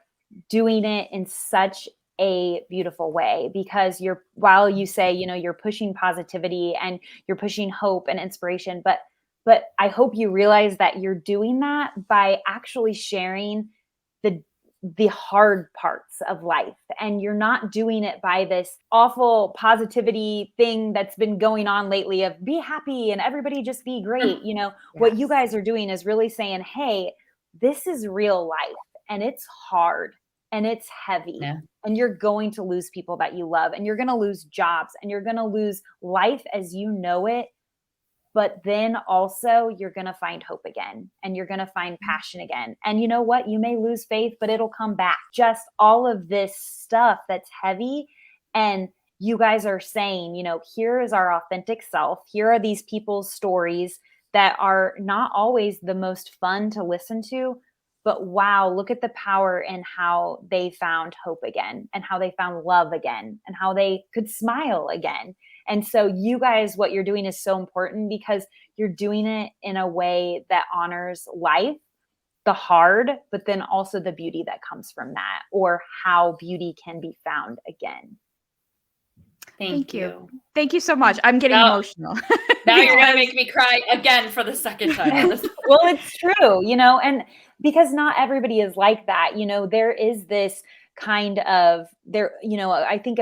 doing it in such a beautiful way, because while you say, you're pushing positivity and you're pushing hope and inspiration, but I hope you realize that you're doing that by actually sharing the the hard parts of life. And you're not doing it by this awful positivity thing that's been going on lately of be happy and everybody just be great. What you guys are doing is really saying, hey, this is real life and it's hard and it's heavy. Yeah. And you're going to lose people that you love, and you're going to lose jobs, and you're going to lose life as you know it. But then also you're going to find hope again, and you're going to find passion again. And you know what? You may lose faith, but it'll come back. Just all of this stuff that's heavy. And you guys are saying, here is our authentic self. Here are these people's stories that are not always the most fun to listen to. But wow, look at the power in how they found hope again, and how they found love again, and how they could smile again. And so you guys, what you're doing is so important, because you're doing it in a way that honors life, the hard, but then also the beauty that comes from that, or how beauty can be found again. Thank you. Thank you so much. I'm getting emotional. Now you're going to make me cry again for the second time. Well, it's true, and because not everybody is like that. There is this kind of I think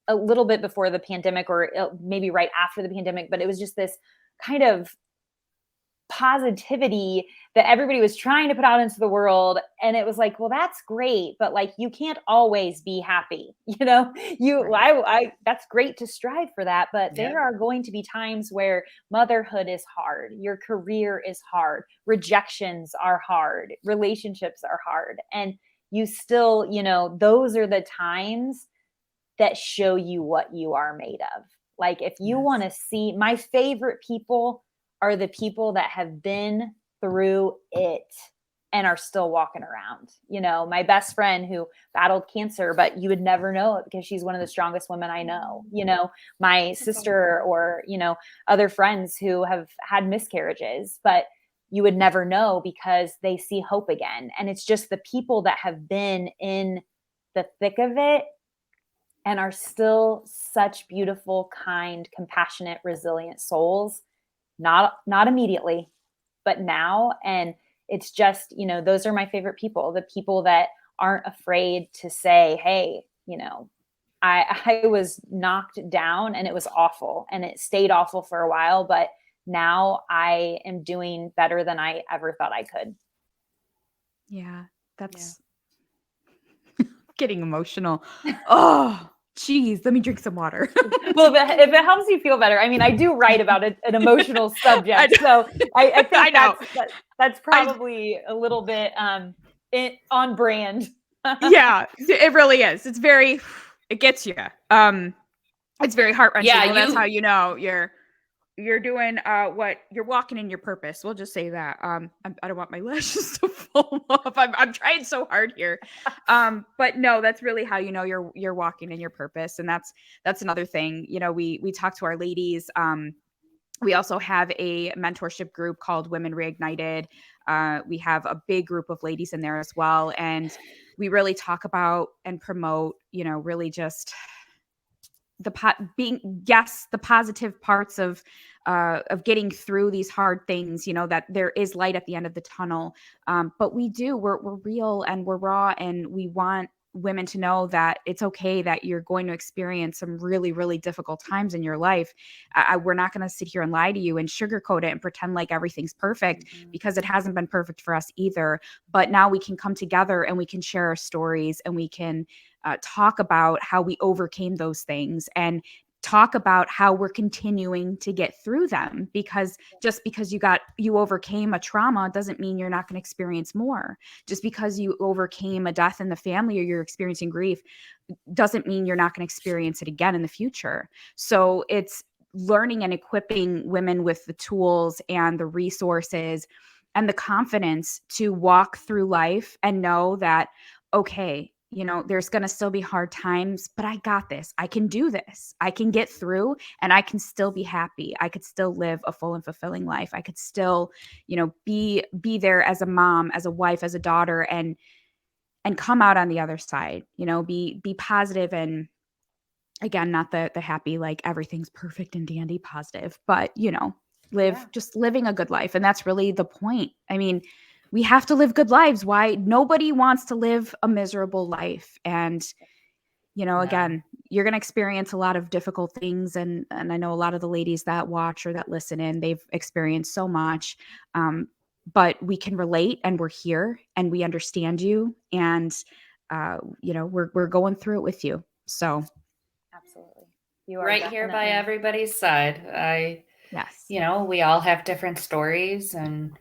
a little bit before the pandemic, or maybe right after the pandemic, but it was just this kind of positivity that everybody was trying to put out into the world. And it was like, well, that's great, but like, you can't always be happy. That's great to strive for that. But there are going to be times where motherhood is hard. Your career is hard. Rejections are hard. Relationships are hard. And you still, those are the times that show you what you are made of. Like, if you want to see, my favorite people are the people that have been through it and are still walking around. My best friend who battled cancer, but you would never know it because she's one of the strongest women I know. My sister, or, other friends who have had miscarriages, but you would never know because they see hope again. And it's just the people that have been in the thick of it and are still such beautiful, kind, compassionate, resilient souls. Not immediately, but now. And it's just, those are my favorite people, the people that aren't afraid to say, hey, I was knocked down and it was awful, and it stayed awful for a while, but now I am doing better than I ever thought I could. Yeah, that's getting emotional. Oh, geez, let me drink some water. Well, if it helps you feel better, I mean, I do write about an emotional subject, so I think that's probably a little bit on brand. Yeah, it really is. It gets you. It's very heart-wrenching. Yeah, that's how you're doing what you're walking in your purpose. We'll just say that. I don't want my lashes to fall off. I'm trying so hard here. But no, that's really how you're walking in your purpose. And that's another thing. We talk to our ladies. We also have a mentorship group called Women Reignited. We have a big group of ladies in there as well. And we really talk about and promote, really just the positive parts of getting through these hard things, that there is light at the end of the tunnel. But we're real and we're raw, and we want women to know that it's okay that you're going to experience some really, really difficult times in your life. We're not going to sit here and lie to you and sugarcoat it and pretend like everything's perfect, because it hasn't been perfect for us either. But now we can come together and we can share our stories, and we can talk about how we overcame those things, and talk about how we're continuing to get through them. Because just because you overcame a trauma doesn't mean you're not going to experience more. Just because you overcame a death in the family, or you're experiencing grief, doesn't mean you're not going to experience it again in the future. So it's learning and equipping women with the tools and the resources and the confidence to walk through life and know that, okay, there's going to still be hard times, but I got this. I can do this. I can get through, and I can still be happy. I could still live a full and fulfilling life. I could still, be there as a mom, as a wife, as a daughter, and come out on the other side, be positive. And again, not the happy, like everything's perfect and dandy positive, but, just living a good life. And that's really the point. I mean, we have to live good lives. Why? Nobody wants to live a miserable life. And, again, you're going to experience a lot of difficult things. And I know a lot of the ladies that watch or that listen in, they've experienced so much. But we can relate, and we're here, and we understand you. And, we're going through it with you. So Absolutely. You are right here by everybody's side. Yes. We all have different stories, and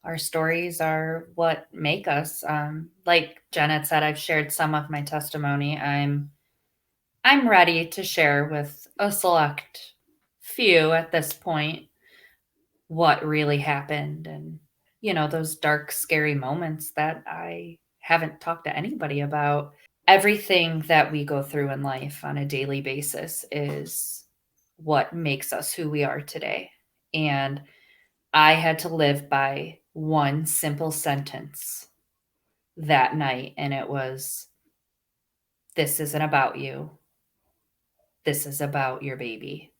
our stories are what make us. Like Janet said, I've shared some of my testimony. I'm ready to share with a select few at this point what really happened, and those dark, scary moments that I haven't talked to anybody about. Everything that we go through in life on a daily basis is what makes us who we are today. And I had to live by one simple sentence that night, and it was, "This isn't about you. This is about your baby."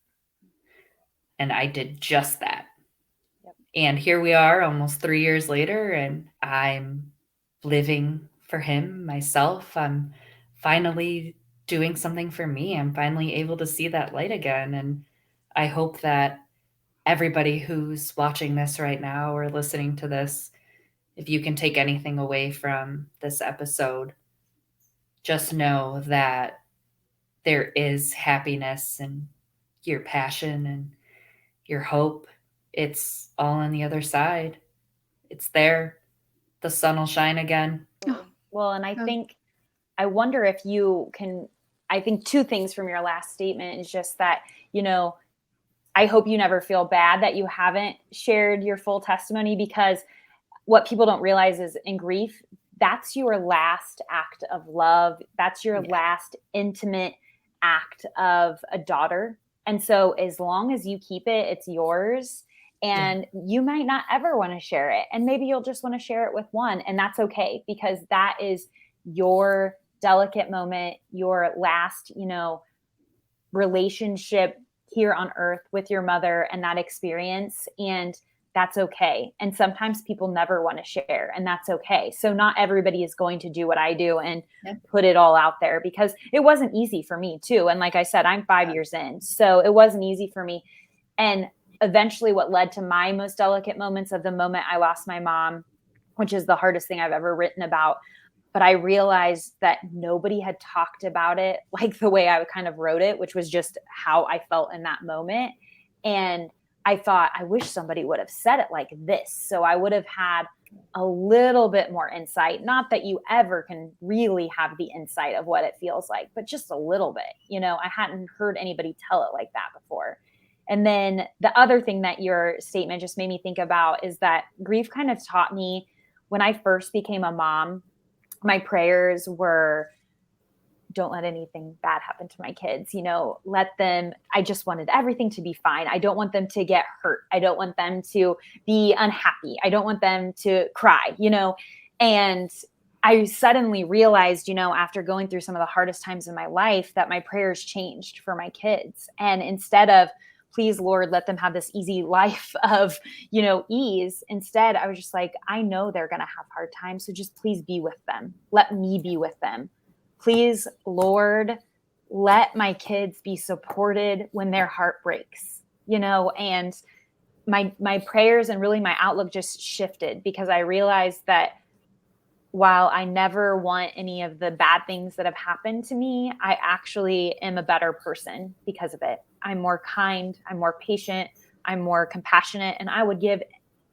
And I did just that. Yep. And here we are almost 3 years later, and I'm living for him, myself. I'm finally doing something for me. I'm finally able to see that light again. And I hope that everybody who's watching this right now or listening to this, if you can take anything away from this episode, just know that there is happiness and your passion and your hope. It's all on the other side. It's there. The sun will shine again. Well, and I wonder if you can, I think two things from your last statement is just that, I hope you never feel bad that you haven't shared your full testimony, because what people don't realize is in grief, that's your last act of love. That's your last intimate act of a daughter. And so as long as you keep it, it's yours. And you might not ever want to share it. And maybe you'll just want to share it with one. And that's okay, because that is your delicate moment, your last, relationship here on earth with your mother and that experience. And that's okay. And sometimes people never want to share, and that's okay. So not everybody is going to do what I do and put it all out there, because it wasn't easy for me too. And like I said, I'm 5 years in, so it wasn't easy for me. And eventually what led to my most delicate moments of the moment I lost my mom, which is the hardest thing I've ever written about. But I realized that nobody had talked about it like the way I kind of wrote it, which was just how I felt in that moment. And I thought, I wish somebody would have said it like this. So I would have had a little bit more insight. Not that you ever can really have the insight of what it feels like, but just a little bit. I hadn't heard anybody tell it like that before. And then the other thing that your statement just made me think about is that grief kind of taught me, when I first became a mom, my prayers were, don't let anything bad happen to my kids. Let them, I just wanted everything to be fine. I don't want them to get hurt. I don't want them to be unhappy. I don't want them to cry, and I suddenly realized, after going through some of the hardest times in my life, that my prayers changed for my kids. And instead of, please, Lord, let them have this easy life of, ease. Instead, I was just like, I know they're going to have hard times. So just please be with them. Let me be with them. Please, Lord, let my kids be supported when their heart breaks, and my prayers and really my outlook just shifted, because I realized that while I never want any of the bad things that have happened to me, I actually am a better person because of it. I'm more kind, I'm more patient, I'm more compassionate, and I would give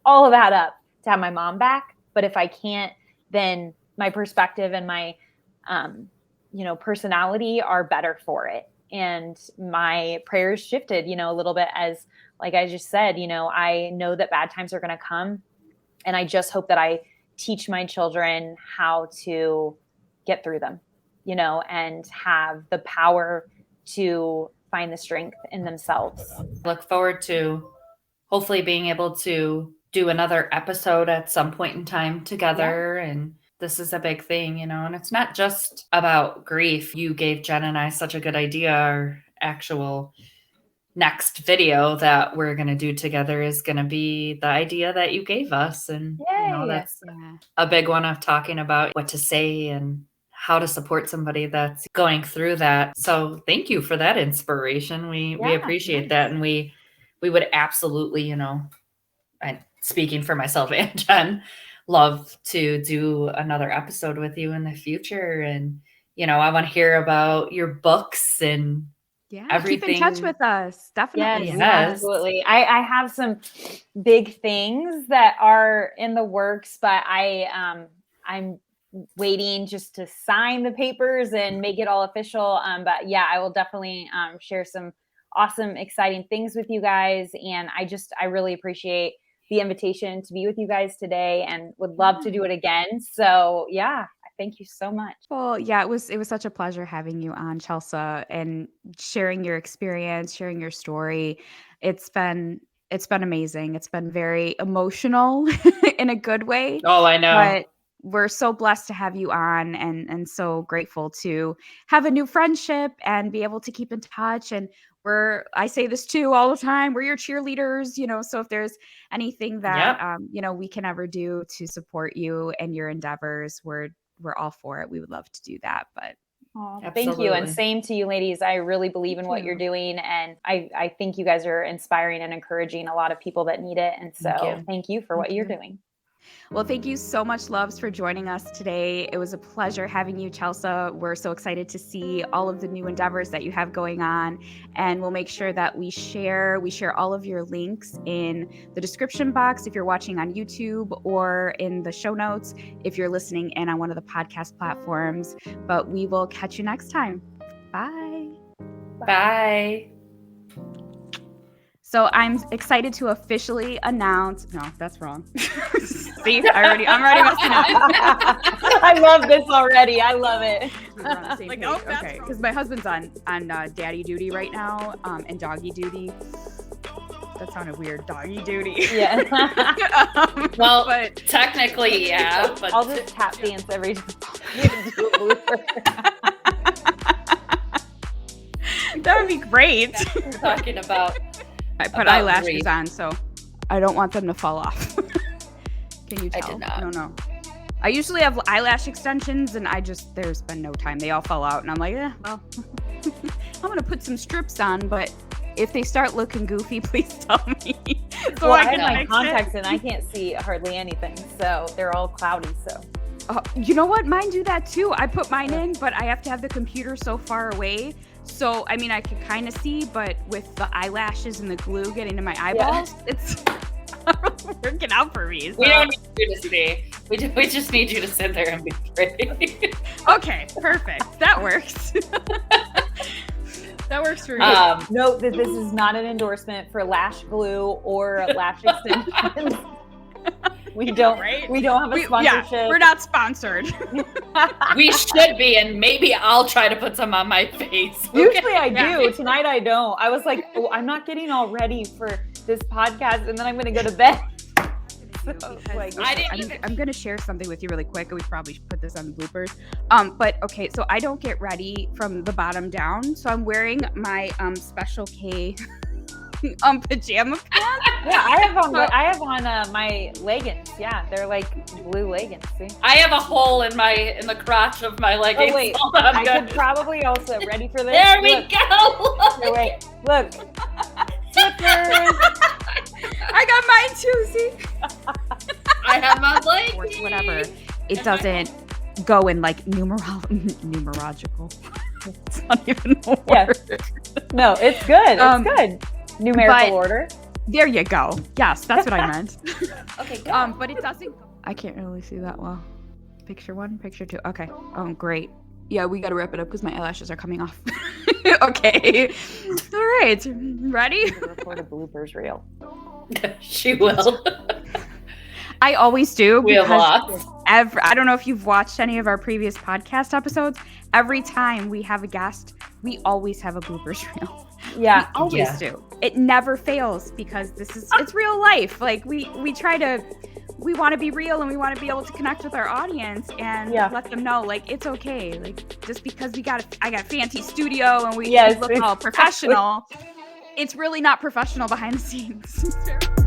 all of that up to have my mom back. But if I can't, then my perspective and my, personality are better for it. And my prayers shifted, a little bit, as, like I just said, I know that bad times are going to come. And I just hope that I teach my children how to get through them, and have the power to find the strength in themselves. Look forward to hopefully being able to do another episode at some point in time together. And this is a big thing, and it's not just about grief. You gave Jen and I such a good idea. Our actual next video that we're going to do together is going to be the idea that you gave us. And, that's a big one of talking about what to say and how to support somebody that's going through that. So thank you for that inspiration. We appreciate that. And we would absolutely, speaking for myself and Jen, love to do another episode with you in the future. And, I want to hear about your books and everything. Keep in touch with us. Definitely. Yes. Absolutely. I have some big things that are in the works, but I'm waiting just to sign the papers and make it all official. But yeah, I will definitely share some awesome, exciting things with you guys. And I really appreciate the invitation to be with you guys today and would love to do it again. So yeah, thank you so much. Well, yeah, it was such a pleasure having you on, Chelsea, and sharing your experience, sharing your story. It's been amazing. It's been very emotional in a good way. Oh, I know. But we're so blessed to have you on and so grateful to have a new friendship and be able to keep in touch. And I say this too all the time, we're your cheerleaders, so if there's anything that, we can ever do to support you and your endeavors, we're all for it. We would love to do that, but thank you. And same to you, ladies. I really believe in what you're doing. And I think you guys are inspiring and encouraging a lot of people that need it. And so thank you for what you're doing. Well, thank you so much, loves, for joining us today. It was a pleasure having you, Chelsea. We're so excited to see all of the new endeavors that you have going on. And we'll make sure that we share all of your links in the description box if you're watching on YouTube, or in the show notes if you're listening in on one of the podcast platforms. But we will catch you next time. Bye. Bye. So I'm excited to officially announce. No, that's wrong. See, I'm already messing up. I love this already. I love it. We're on the same page. Okay, because my husband's on daddy duty right now, and doggy duty. That sounded weird. Doggy duty. Yeah. Well, but technically, yeah. But I'll just tap dance every time. That would be great. We're talking about. I put eyelashes on, so I don't want them to fall off. Can you tell? I did not. I don't know. I usually have eyelash extensions, and there's been no time. They all fall out, and I'm like, well, I'm going to put some strips on, but if they start looking goofy, please tell me. So I have my contacts in. I can't see hardly anything, so they're all cloudy, so. You know what? Mine do that too. I put mine in, but I have to have the computer so far away. So, I mean, I can kind of see, but with the eyelashes and the glue getting to my eyeballs, it's working out for me. So. We don't need you to see. We just need you to sit there and be pretty. Okay, perfect. That works. That works for me. Note that this is not an endorsement for lash glue or lash extensions. We don't have a sponsorship. Yeah, we're not sponsored. We should be, and maybe I'll try to put some on my face. Okay? Usually I do. Tonight I don't. I was like, I'm not getting all ready for this podcast, and then I'm going to go to bed. So, I'm going to share something with you really quick, and we probably should put this on the bloopers. But okay, so I don't get ready from the bottom down, so I'm wearing my Special K pajama pants. Yeah, I have on my leggings. Yeah, they're like blue leggings. See? I have a hole in the crotch of my leggings. Oh wait, I could probably also ready for this. There we go. Here, wait, look. Slippers. I got mine too. See? I have my leggings. Whatever. It doesn't go in like numerological. It's not even a word. Yes. No, it's good. It's good. Numerical order. There you go. Yes, that's what I meant. Okay, go. But it doesn't. I can't really see that well. Picture 1, picture 2. Okay. Oh, great. Yeah, we got to wrap it up because my eyelashes are coming off. Okay. All right. Ready? Record a bloopers reel. She will. I always do. We have lots. I don't know if you've watched any of our previous podcast episodes. Every time we have a guest, we always have a bloopers reel. Yeah. We always do. It never fails because it's real life. Like we want to be real, and we want to be able to connect with our audience and let them know like it's okay. Like just because I got a fancy studio and we look all professional, it's really not professional behind the scenes.